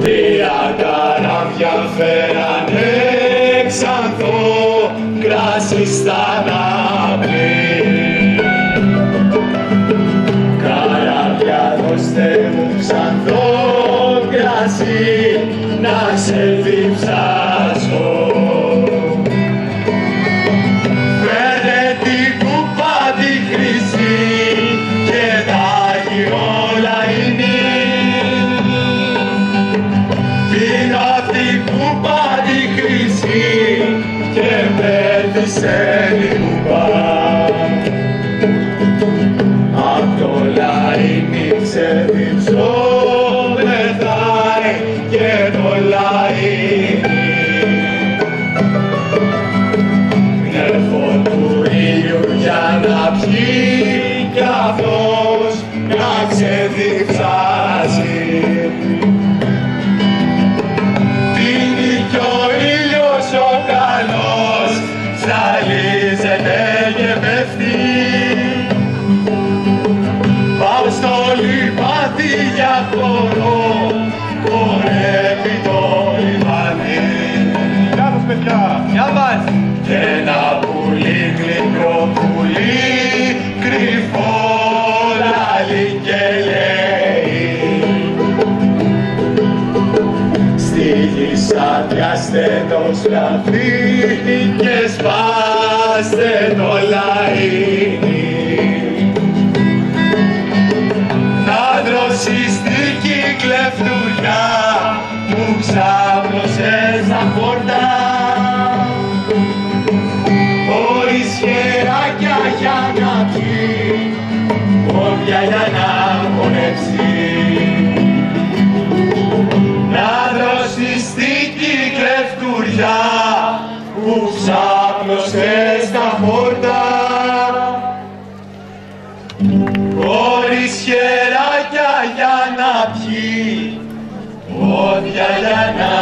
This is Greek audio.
Τρία καράβια φέρανε ξανθό κράσι στα ναυλή. Καράβια δώστε μου ξανθό κράσι να ξεδιψάσω. Φέρε την κούπα τη χρυσή και τα όλα είναι. Πίνω απ' την κούπα τη χρυσή και πέτησε την κούπα. Απ' το λαϊνί ξεδιψώ πεθάει και το λαϊνί. Πνεύω του ήλιου για να πιει κι αυτός να ξεδιψάσει. Πίνει κι ο ήλιος ο καλός, ζαλίζεται και πέφτει. Πάω στο λιβάδι για χορό, χορεύει το λιβάδι. Καλώς παιδιά, για μας! Και ένα πουλί, γλυκό πουλί, κρυφό λαλεί και λέει. Στη γη σατιάστε το σλαφί και σπάστε το λαϊνί. Να δρώσεις δίκη κλεφτουλιά που ξάπλωσες τα χόρτα. Χωρίς χεράκια για να πιει, πόδια για να χωνέψει. Να δώσεις δίκη κλεφτουλιά που ξάπλωσες τα χόρτα. Χωρίς χεράκια για να πιει, πόδια για να